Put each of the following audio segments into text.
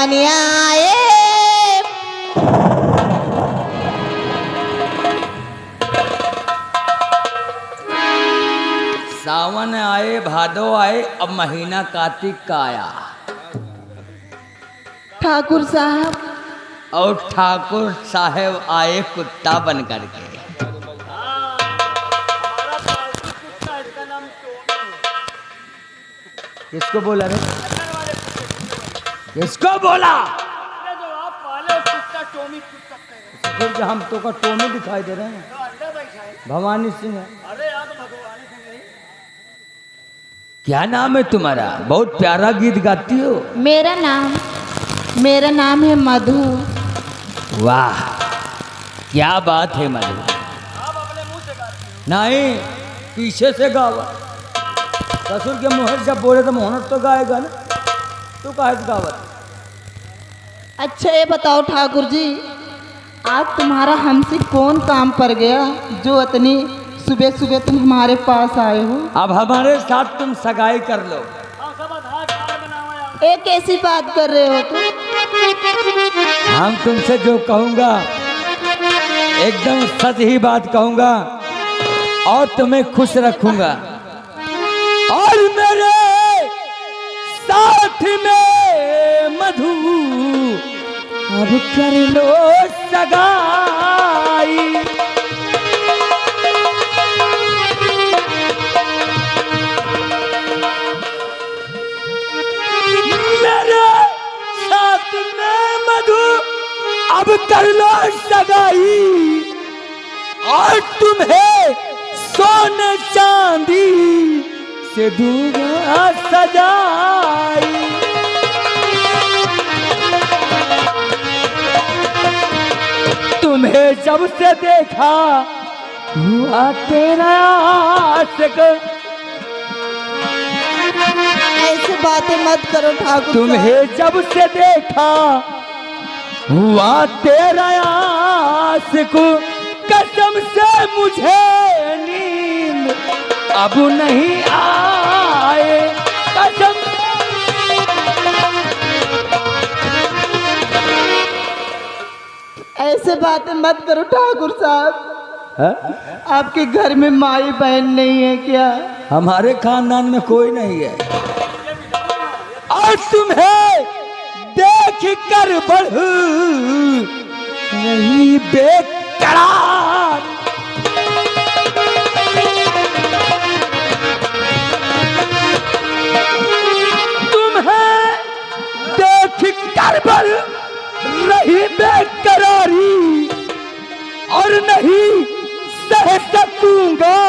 सावन आए। सावन आए, भादो आए, अब महीना कार्तिक का आया। ठाकुर साहब और ठाकुर साहब आए कुत्ता बन करके। किसको बोला रे? किसको बोला? फिर हम तो का टोमी दिखाई दे रहे हैं। भवानी सिंह है। क्या नाम है तुम्हारा? बहुत प्यारा गीत गाती हो। मेरा नाम है मधु। वाह, क्या बात है मधु। नहीं, पीछे से गावा। ससुर के मुँह से जब बोले तो मोहनत तो गाएगा ना। तू कहा गावत? अच्छा ये बताओ ठाकुर जी, आज तुम्हारा हमसे कौन काम पड़ गया जो इतनी सुबह सुबह तुम हमारे पास आए हो? अब हमारे साथ तुम सगाई कर लो। एक ऐसी बात कर रहे हो तुम? हम तुमसे जो कहूँगा एकदम सच ही बात कहूँगा और तुम्हें खुश रखूँगा। और मेरे साथ में मधु अब कर लो सगाई। मेरे साथ में मधु अब कर लो सगाई और तुम्हें सोने चांदी से दूंगा सजाई। तुम्हें जब से देखा हुआ तेरा आशिक। ऐसी बातें मत करो ठाकुर। तुम्हें जब से देखा हुआ तेरा आशिक, कसम से मुझे नींद अब नहीं आए। कसम ऐसे बातें मत करो ठाकुर साहब। है? आपके घर में माई बहन नहीं है क्या? हमारे खानदान में कोई नहीं है। और तुम्हें देख कर बढ़ नहीं बेकरार। तुम्हें देख कर बढ़ रही बेकरारी और नहीं सह सकूंगा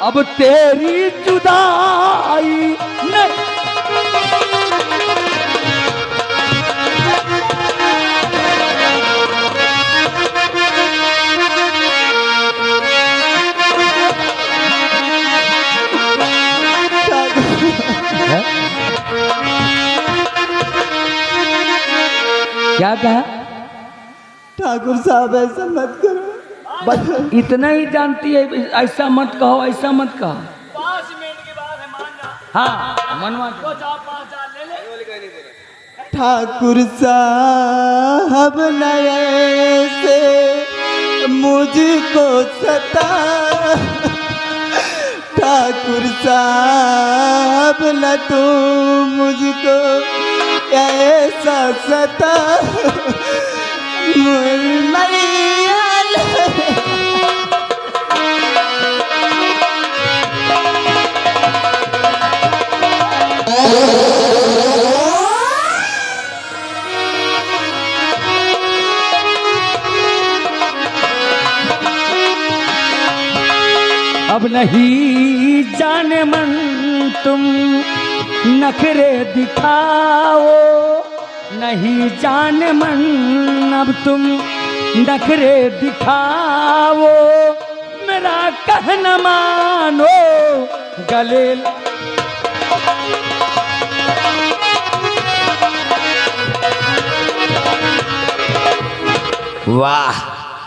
अब तेरी जुदाई। नहीं क्या कहा? ठाकुर साहब ऐसा मत करो। बस इतना ही जानती है, ऐसा मत कहो, ऐसा मत कहो। 5 मिनट की बात है, मान जा। हाँ मनवा दो। 4-5 ले ले। ठाकुर साहब नए से मुझको सता। ठाकुर साहब न तू मुझको ऐसा सता। अब नहीं जाने मन तुम नखरे दिखाओ। नहीं जाने मन अब तुम नखरे दिखाओ। मेरा कहना मानो गले। वाह,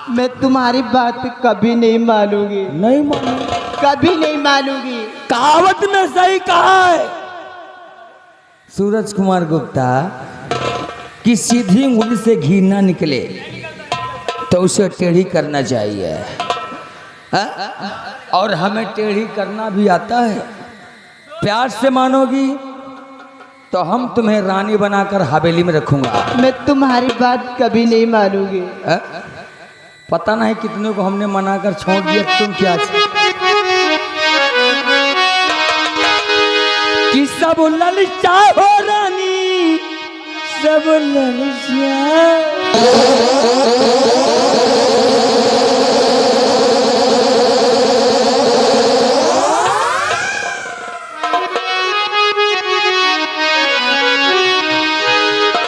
मैं तुम्हारी बात कभी नहीं मानूंगी। नहीं मानूंगी, कभी नहीं मानूंगी। कहावत में सही कहा है सूरज कुमार गुप्ता। कि सीधी उंगली से घी ना निकले तो उसे टेढ़ी करना चाहिए। हा? और हमें टेढ़ी करना भी आता है। प्यार से मानोगी तो हम तुम्हें रानी बनाकर हवेली में रखूंगा। मैं तुम्हारी बात कभी नहीं मानूंगी। हा? पता नहीं कितने को हमने मना कर छोड़ दिया, तुम क्या कि सब ललचा हो रानी, सब ललचा।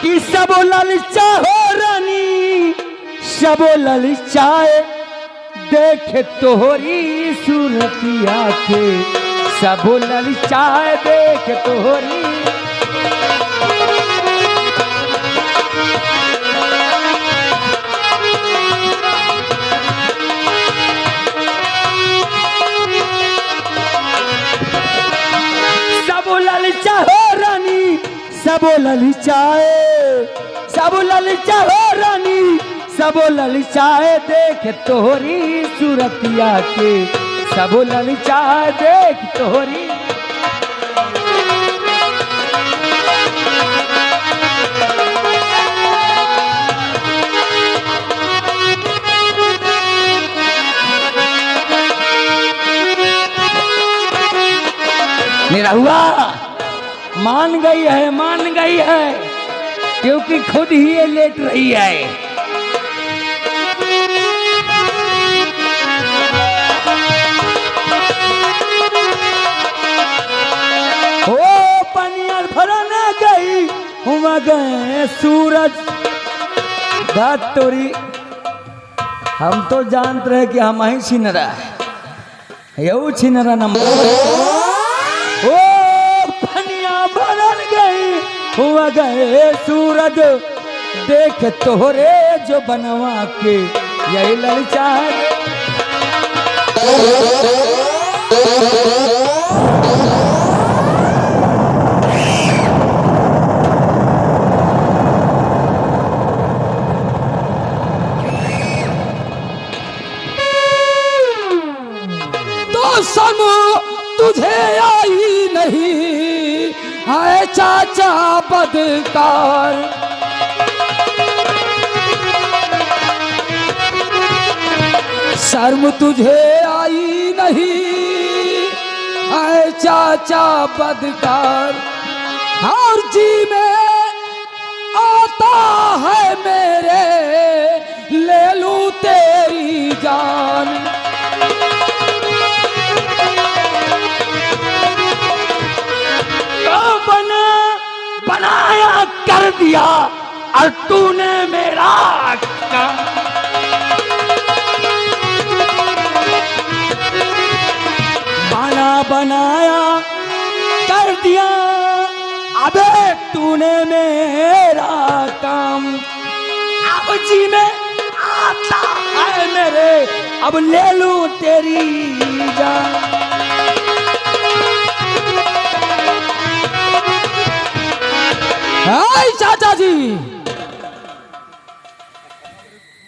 कि सब ललचा हो रानी, सब ललचाए देख तोहरी सूरतिया के, सब ललचाए देख तोहरी। सब ललचा हो रानी, सब ललचाए, सब ललचा हो रानी, सब ललचाए देख तोहरी सूरतिया के, सब ललचाए देख तोहरी। निरहुआ मान गई है, मान गई है, क्योंकि खुद ही ये लेट रही है। ओ पनियर भरने गई हुआ गए सूरज तोरी। हम तो जानते रहे कि हम ही छिनरा है, यू छिनरा नंबर। ओ पनिया भरन गई हुआ गए सूरज, देख तोहरे जो बनवा के यही ललचा। तो सम तुझे आई नहीं है चाचा बदकार, शर्म तुझे आई नहीं है चाचा बदकार, और जी में आता है मेरे ले लूं तेरी जान। बनाया कर दिया और तूने मेरा काम। बना बनाया कर दिया, अबे तूने मेरा काम। अब जी में आता है मेरे, अब ले लूं तेरी जान। हाय चाचा जी,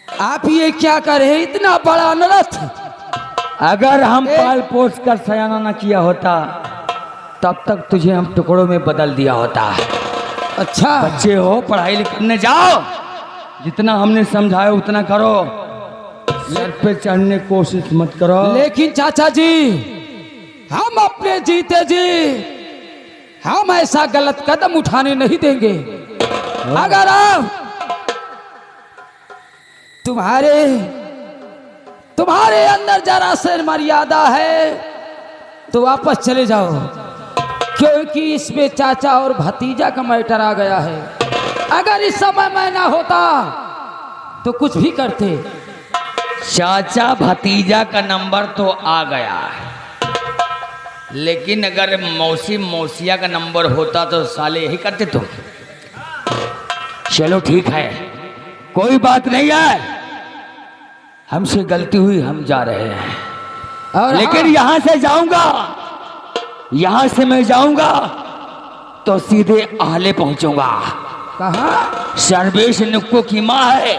आप ये क्या कर रहे हैं? इतना बड़ा नरथ। अगर हम पाल पोस कर सयाना न किया होता तब तक तुझे हम टुकड़ों में बदल दिया होता। अच्छा बच्चे हो, पढ़ाई लिखने जाओ, जितना हमने समझाया उतना करो, सर पे चढ़ने की कोशिश मत करो। लेकिन चाचा जी, हम अपने जीते जी हम ऐसा गलत कदम उठाने नहीं देंगे। अगर आप तुम्हारे अंदर जरा से मर्यादा है तो वापस चले जाओ, क्योंकि इसमें चाचा और भतीजा का मैटर आ गया है। अगर इस समय मैं ना होता तो कुछ भी करते। चाचा भतीजा का नंबर तो आ गया है, लेकिन अगर मौसी मौसिया का नंबर होता तो साले यही करते तुम। चलो ठीक है, कोई बात नहीं है, हमसे गलती हुई, हम जा रहे हैं। और लेकिन यहां से जाऊंगा, यहां से मैं जाऊंगा तो सीधे आले पहुंचूंगा। कहाँ? सर्वेश नुक्को की माँ है,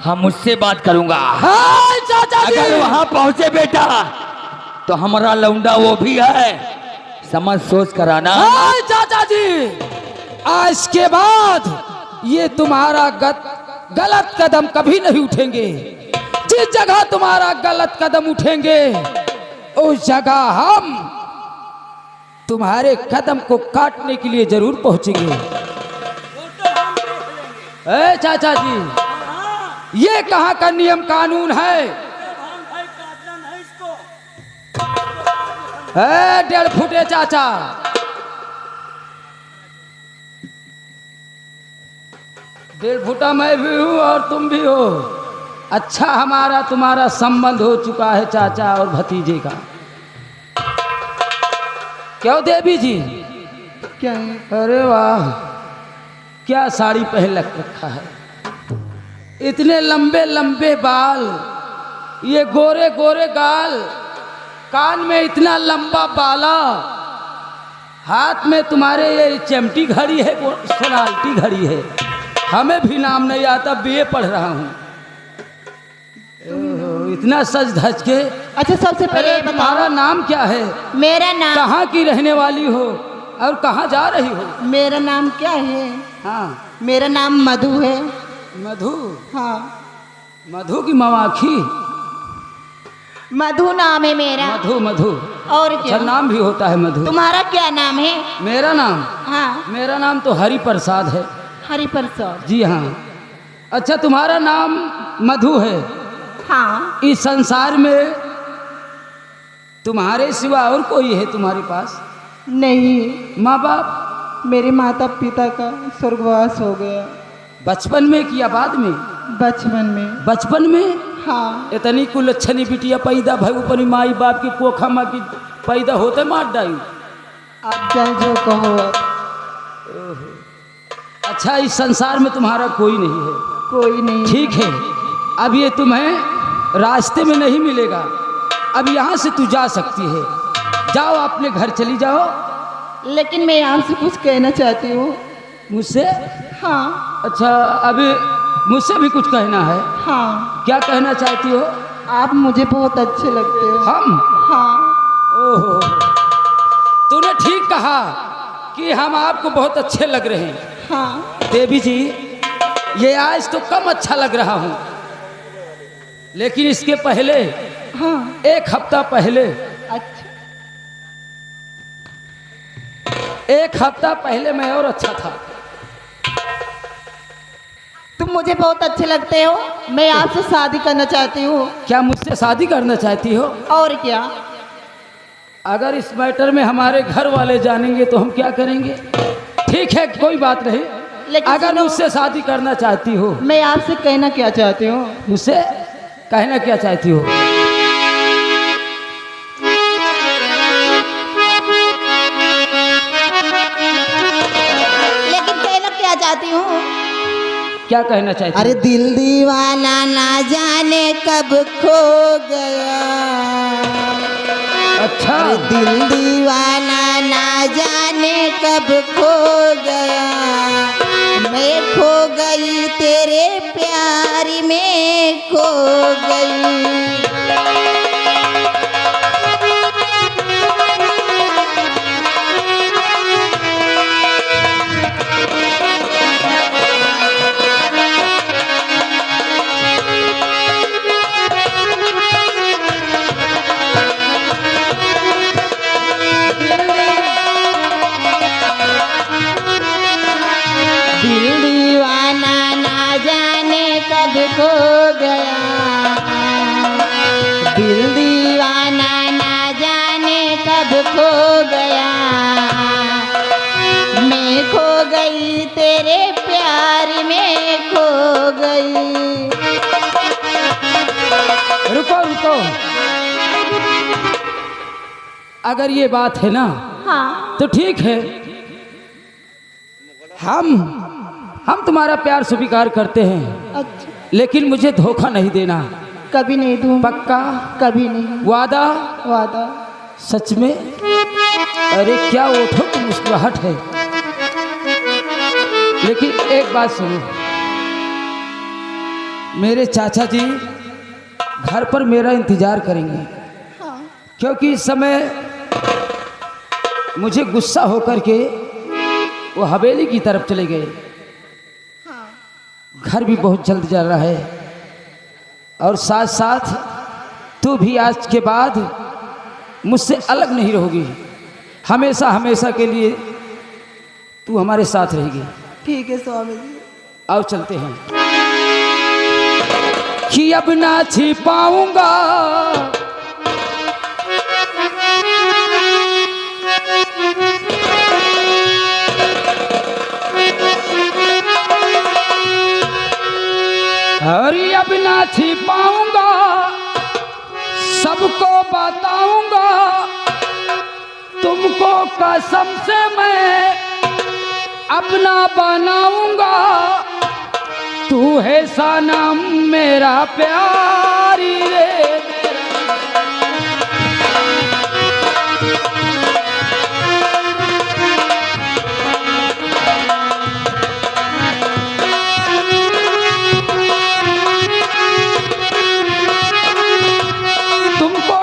हम उससे बात करूंगा। हाँ चाचा जी। अगर वहां पहुंचे बेटा तो हमारा लौंडा वो भी है, समझ सोच कर आना। हाँ चाचा जी, आज के बाद ये तुम्हारा गलत कदम कभी नहीं उठेंगे। जिस जगह तुम्हारा गलत कदम उठेंगे उस जगह हम तुम्हारे कदम को काटने के लिए जरूर पहुंचेंगे। ए चाचा जी, ये कहाँ का नियम कानून है? ए 1.5 फुटे चाचा, 1.5 फुटा मैं भी हूँ और तुम भी हो। अच्छा हमारा तुम्हारा संबंध हो चुका है चाचा और भतीजे का। क्यों देवी जी? क्या है? अरे वाह, क्या साड़ी पहन रखा है, इतने लंबे लंबे बाल, ये गोरे गोरे गाल, कान में इतना लंबा बाला, हाथ में तुम्हारे ये चमटी घड़ी है, सोनाल्टी घड़ी है। हमें भी नाम नहीं आता, बीए पढ़ रहा हूँ। इतना सज धज के। अच्छा सबसे पहले ये तुम्हारा बताओ, नाम क्या है? मेरा नाम, कहाँ की रहने वाली हो और कहाँ जा रही हो? मेरा नाम क्या है? हाँ, मेरा नाम मधु है। मधु? हाँ, मधु की मवाखी? मधु नाम है मेरा। मधु मधु, और अच्छा क्या? नाम भी होता है मधु। तुम्हारा क्या नाम है? मेरा नाम? हाँ, मेरा नाम तो हरि प्रसाद है। हरि प्रसाद। जी हाँ। अच्छा तुम्हारा नाम मधु है। हाँ, इस संसार में तुम्हारे सिवा और कोई है तुम्हारे पास? नहीं, माँ बाप? मेरे माता पिता का स्वर्गवास हो गया। बचपन में किया बाद में? बचपन में। बचपन में? हाँ, इतनी कुलच्छनी बिटिया पैदा भई अपनी माई बाप की कोखा माँ की पैदा होते मार डाई। आप चाहे जो कहो। अच्छा इस संसार में तुम्हारा कोई नहीं है? कोई नहीं। ठीक है, अब ये तुम्हें रास्ते में नहीं मिलेगा, अब यहाँ से तू जा सकती है। जाओ अपने घर चली जाओ। लेकिन मैं आपसे कुछ कहना चाहती हूँ। मुझसे? हाँ। अच्छा अभी मुझसे भी कुछ कहना है? हाँ। क्या कहना चाहती हो? आप मुझे बहुत अच्छे लगते हो। हम? हाँ। ओहो, तूने ठीक कहा कि हम आपको बहुत अच्छे लग रहे हैं। हाँ। देवी जी, ये आज तो कम अच्छा लग रहा हूँ, लेकिन इसके पहले, हाँ। 1 हफ्ता पहले, अच्छा। 1 हफ्ता पहले मैं और अच्छा था। तुम मुझे बहुत अच्छे लगते हो, मैं आपसे शादी करना चाहती हूँ। क्या मुझसे शादी करना चाहती हो? और क्या? अगर इस मैटर में हमारे घर वाले जानेंगे तो हम क्या करेंगे? ठीक है कोई बात नहीं, लेकिन अगर सुनो, मुझसे शादी करना चाहती हो। मैं आपसे कहना क्या चाहती हूँ? मुझसे कहना क्या चाहती हो? लेकिन कहना क्या चाहती हूँ? क्या कहना चाहती हो? अरे दिल दीवाना ना जाने कब खो गया। अच्छा, अरे दिल दीवाना ना जाने कब खो गया। मैं खो गई तेरे प्यार में खो गई। दिल दीवाना ना जाने कब खो गया। दिल दीवाना ना जाने कब खो गया। मैं खो गई तेरे प्यार में खो गई। रुको रुको, अगर ये बात है ना हाँ। तो ठीक है, हम तुम्हारा प्यार स्वीकार करते हैं, अच्छा, लेकिन मुझे धोखा नहीं देना। कभी नहीं दूँ। पक्का? कभी नहीं। वादा? वादा। सच में? अरे क्या ओठों की मुस्कुराहट है। लेकिन एक बात सुनो, मेरे चाचा जी घर पर मेरा इंतजार करेंगे, क्योंकि इस समय मुझे गुस्सा होकर के वो हवेली की तरफ चले गए। घर भी बहुत जल्द जा रहा है, और साथ साथ तू भी आज के बाद मुझसे अलग नहीं रहोगी, हमेशा हमेशा के लिए तू हमारे साथ रहेगी। ठीक है स्वामी जी। आओ चलते हैं कि अब ना छिपाऊंगा अरे अब ना छिपाऊंगा, सबको बताऊंगा, तुमको कसम से मैं अपना बनाऊंगा। तू है सनम मेरा प्यारी रे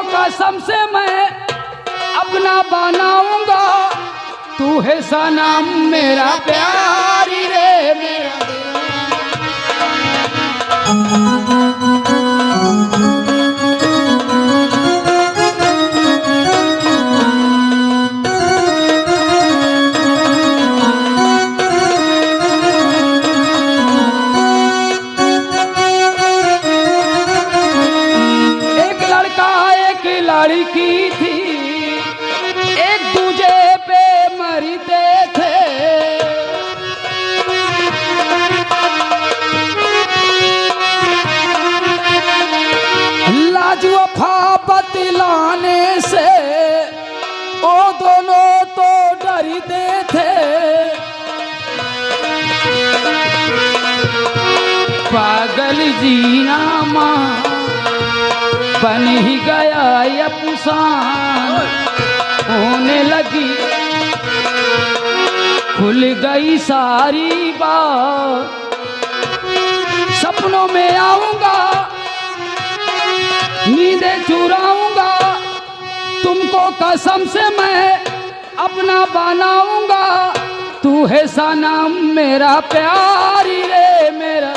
कसम से मैं अपना बनाऊंगा। तू है सनम मेरा प्यारी रे मेरा। लड़की थी एक दूजे पे मरते थे, लाज वफा बतलाने से वो दोनों तो डरते थे। पागल जीना माँ बन ही गया अफसान होने लगी, खुल गई सारी बात। सपनों में आऊंगा, नींदें चुराऊंगा, तुमको कसम से मैं अपना बनाऊंगा। तू है सनम मेरा प्यारी रे मेरा।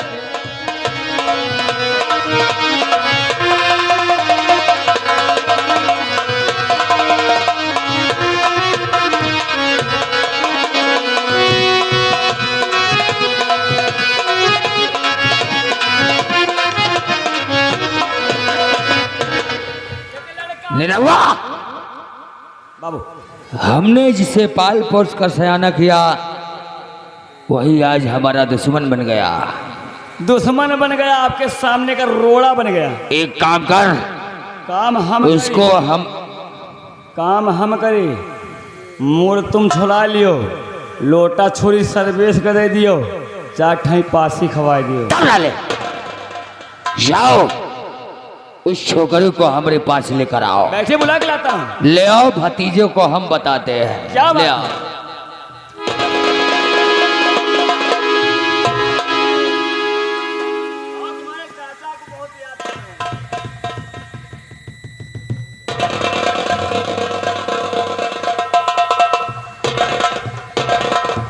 निरहुआ बाबू, हमने जिसे पाल पोस कर सयाना किया वही आज हमारा दुश्मन बन गया। दुश्मन बन गया, आपके सामने का रोड़ा बन गया। एक काम कर, उसको काम हम करे, मुड़ तुम छुड़ा लियो, लोटा छुरी सर्वेश कर दे दियो, चार ठाई पासी खवा दियो। डाले जाओ, उस छोकरी को हमारे पास लेकर आओ। बैठे बुला के लाता हूँ। ले आओ, भतीजे को हम बताते हैं। क्या ले बात? आओ। तुम्हारे चाचा को बहुत याद है।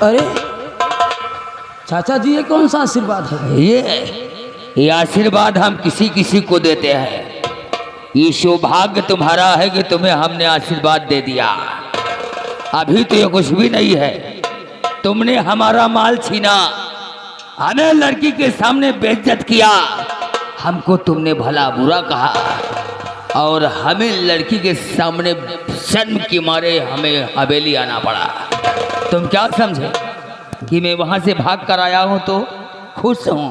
अरे चाचा जी, ये कौन सा आशीर्वाद है? ये आशीर्वाद हम किसी किसी को देते हैं। ये सौभाग्य तुम्हारा है कि तुम्हें हमने आशीर्वाद दे दिया। अभी तो ये कुछ भी नहीं है, तुमने हमारा माल छीना, हमें लड़की के सामने बेइज्जत किया, हमको तुमने भला बुरा कहा, और हमें लड़की के सामने शर्म के मारे हमें हवेली आना पड़ा। तुम क्या समझे कि मैं वहां से भाग कर आया हूं तो खुश हूं?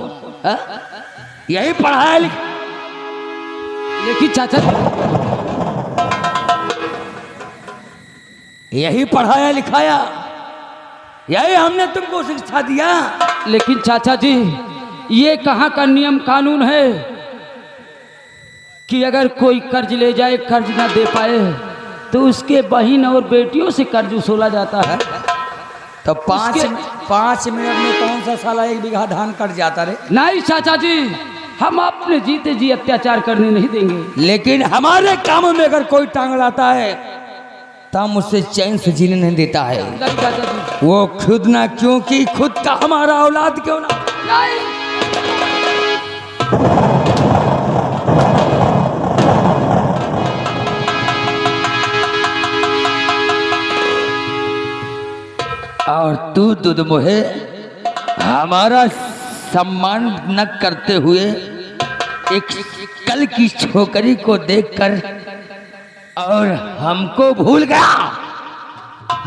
यही पढ़ाया लेकिन चाचा, यही पढ़ाया लिखाया, यही हमने तुमको शिक्षा दिया। लेकिन चाचा जी, ये कहाँ का नियम कानून है कि अगर कोई कर्ज ले जाए, कर्ज ना दे पाए तो उसके बहन और बेटियों से कर्ज उसूला जाता है। तो पाँच उसके- 5 मिनट में कौन सा साला 1 बीघा धान कट जाता रे? नहीं चाचा जी, हम अपने जीते जी अत्याचार करने नहीं देंगे। लेकिन हमारे कामों में अगर कोई टांग लाता है तो हम उससे चैन से जीने नहीं देता है। नहीं चाचा जी, वो खुद ना, क्योंकि खुद का हमारा औलाद क्यों ना। नहीं। और तू दूध मोहे हमारा सम्मान न करते हुए एक कल की छोकरी को देखकर और हमको भूल गया,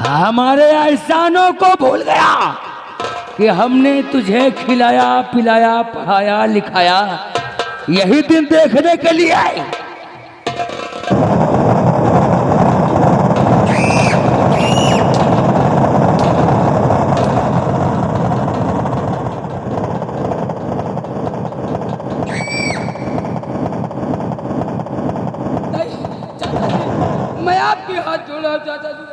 हमारे एहसानों को भूल गया कि हमने तुझे खिलाया पिलाया पढ़ाया लिखाया, यही दिन देखने के लिए आए। नहीं चाचा जी, मैं आपके हाथ जोड़ा चाचा जी।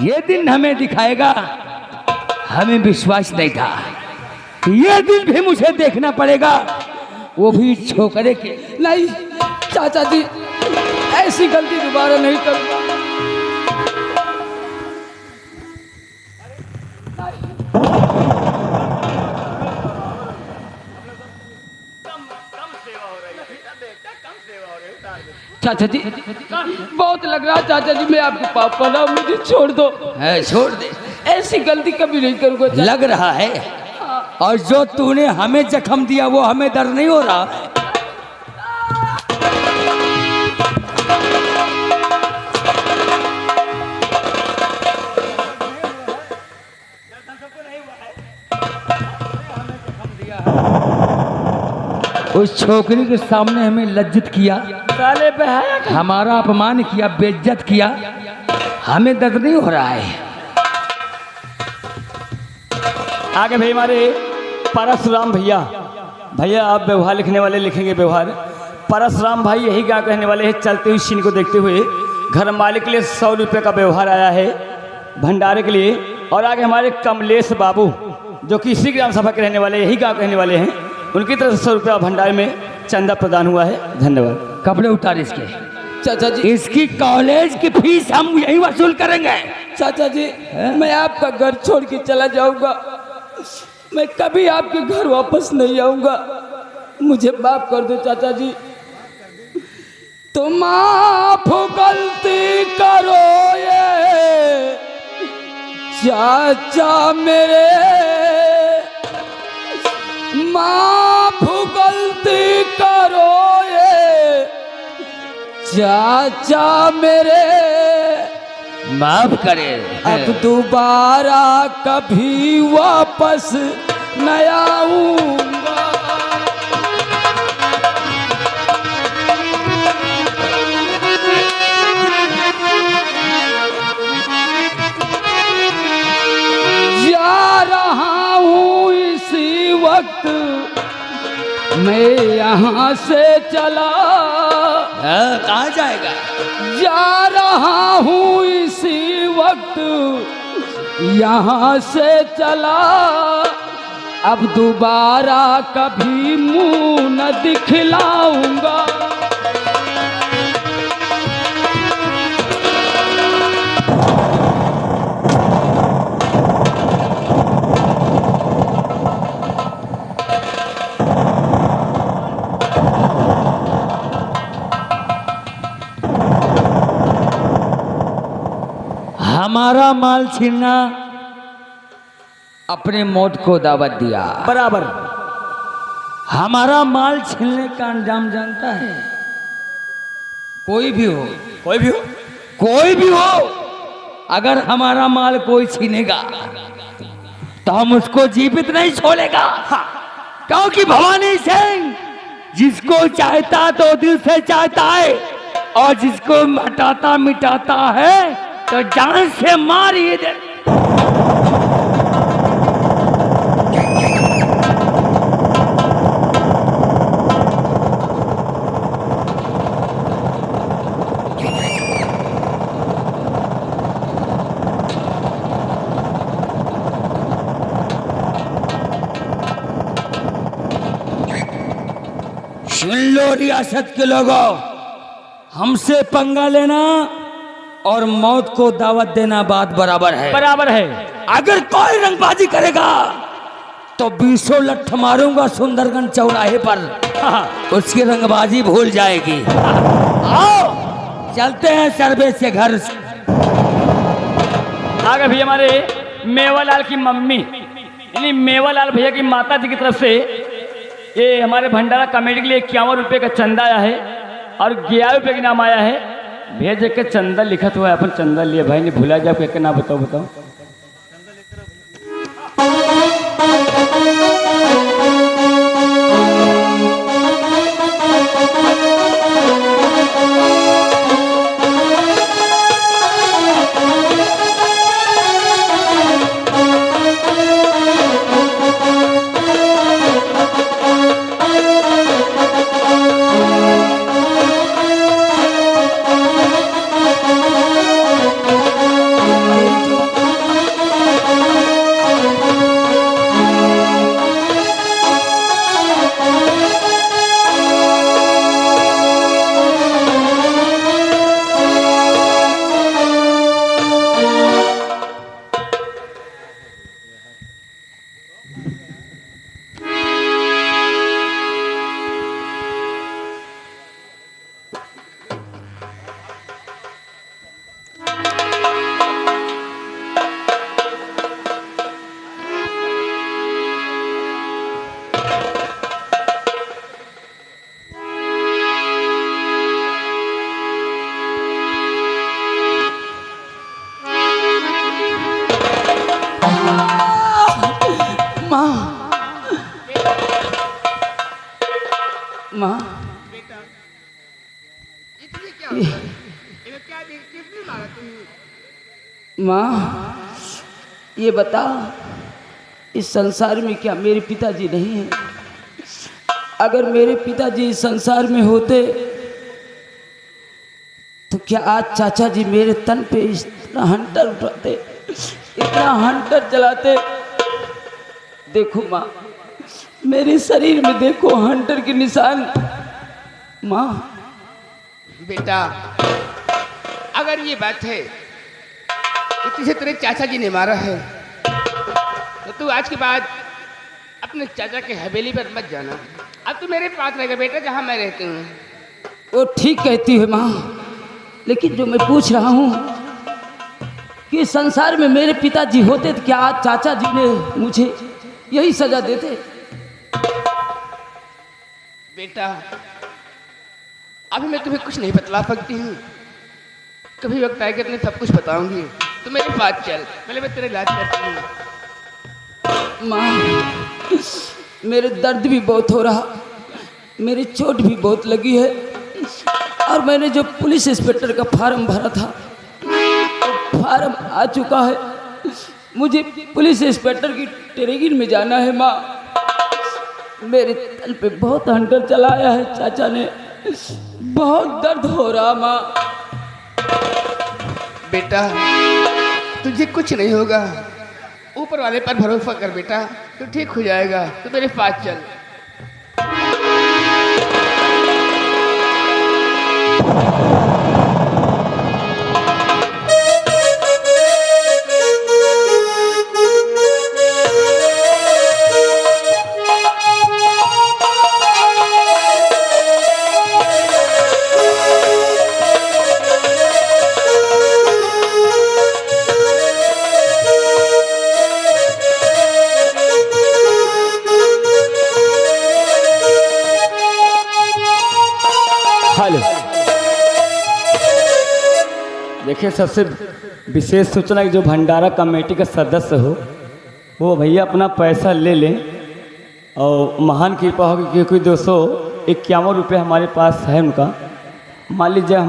ये दिन हमें दिखाएगा, हमें विश्वास नहीं था, ये दिन भी मुझे देखना पड़ेगा, वो भी छोकरे के। नहीं चाचा जी, ऐसी गलती दोबारा नहीं करूंगा। चाचा जी बहुत लग रहा, चाचा जी मैं आपके पापा ना, मुझे छोड़ दो। है, छोड़ दे। ऐसी गलती कभी नहीं करूंगा चाचा। लग रहा है, और जो तूने हमें जख्म दिया वो हमें दर्द नहीं हो रहा। उस छोकरी के सामने हमें लज्जित किया, साले बहाया का। हमारा अपमान किया, बेइज्जत किया, हमें दर्द नहीं हो रहा है। आगे भाई हमारे परशुराम भैया, भैया आप व्यवहार लिखने वाले लिखेंगे व्यवहार। परशुराम भाई यही गा कहने वाले हैं, चलते हुए सीन को देखते हुए। घर मालिक के लिए 100 रुपये का व्यवहार आया है भंडारे के लिए। और आगे हमारे कमलेश बाबू जो कि इसी ग्राम सभा के रहने वाले, यही गा कहने वाले हैं, उनकी तरफ से 100 रुपया भंडारे में चंदा प्रदान हुआ है। धन्यवाद। कपड़े उतार इसके, चाचा जी, इसकी कॉलेज की फीस हम यही वसूल करेंगे। चाचा जी मैं आपका घर छोड़ के चला जाऊंगा, मैं कभी आपके घर वापस नहीं आऊंगा, मुझे माफ कर दो चाचा जी। तुम माफ गलती करो ये चाचा मेरे, माफ गलती करो ये चाचा मेरे, माफ करे। अब दोबारा कभी वापस न आऊंगा। जा रहा हूँ इसी वक्त मैं यहाँ से चला, कहाँ जाएगा? जा रहा हूँ इसी वक्त यहाँ से चला, अब दोबारा कभी मुंह न दिखलाऊंगा। हमारा माल छीनना, अपने मौत को दावत दिया। बराबर। हमारा माल छीनने का अंजाम जानता है, कोई भी हो, कोई भी हो, कोई भी हो, अगर हमारा माल कोई छीनेगा तो हम उसको जीवित नहीं छोड़ेगा। क्योंकि भवानी सिंह जिसको चाहता तो दिल से चाहता है, और जिसको हटाता मिटाता है तो जान से मार ही दे। रियासत के लोगों, हमसे पंगा लेना और मौत को दावत देना बात बराबर है। बराबर है। अगर कोई रंगबाजी करेगा तो 20 लठ मारूंगा सुंदरगंज चौराहे पर, उसकी रंगबाजी भूल जाएगी। आओ चलते हैं सर्वेश के घर। आगे भी हमारे मेवालाल की मम्मी यानी मेवालाल भैया की माता जी की तरफ से ये हमारे भंडारा कमेटी के लिए 51 रुपये का चंदा आया है और 11 रुपये का नाम आया है। भैया जी के चंदा लिखा हुआ है, अपन चंदा लिए भाई नहीं भूला जाओ क्या ना, बताओ बताओ। माँ माँ ये बता, इस संसार में क्या मेरे पिताजी नहीं हैं? अगर मेरे पिताजी इस संसार में होते तो क्या आज चाचा जी मेरे तन पे इतना हंटर उठाते, इतना हंटर चलाते? देखो माँ, मेरे शरीर में देखो हंटर के निशान। माँ बेटा, अगर ये बात है कि तुझे तेरे चाचा जी ने मारा है तो तू आज के बाद अपने चाचा के हवेली पर मत जाना। अब तू मेरे पास रहेगा बेटा, जहाँ मैं रहती हूँ। वो ठीक कहती है माँ, लेकिन जो मैं पूछ रहा हूँ कि संसार में मेरे पिताजी होते तो क्या आज चाचा जी ने मुझे यही सजा देते? बेटा, अभी मैं तुम्हें कुछ नहीं बतला सकती हूँ। कभी वक्त आएगा तुम्हें सब कुछ बताऊंगी। तो मेरे पास चल, पहले मैं तेरा इलाज करती हूँ। माँ, मेरे दर्द भी बहुत हो रहा, मेरी चोट भी बहुत लगी है, और मैंने जो पुलिस इंस्पेक्टर का फार्म भरा था वो फार्म आ चुका है। मुझे पुलिस इंस्पेक्टर की ट्रेनिंग में जाना है। माँ, मेरे तल पे बहुत हंटर चलाया है चाचा ने, बहुत दर्द हो रहा। माँ बेटा, तुझे कुछ नहीं होगा, ऊपर वाले पर भरोसा कर बेटा, तू ठीक हो जाएगा। तू मेरे पास चल। देखिए, सबसे विशेष सूचना कि जो भंडारा कमेटी का सदस्य हो वो भैया अपना पैसा ले लें और महान कृपा होगी, क्योंकि 251 रुपये हमारे पास है उनका। मान लीजिए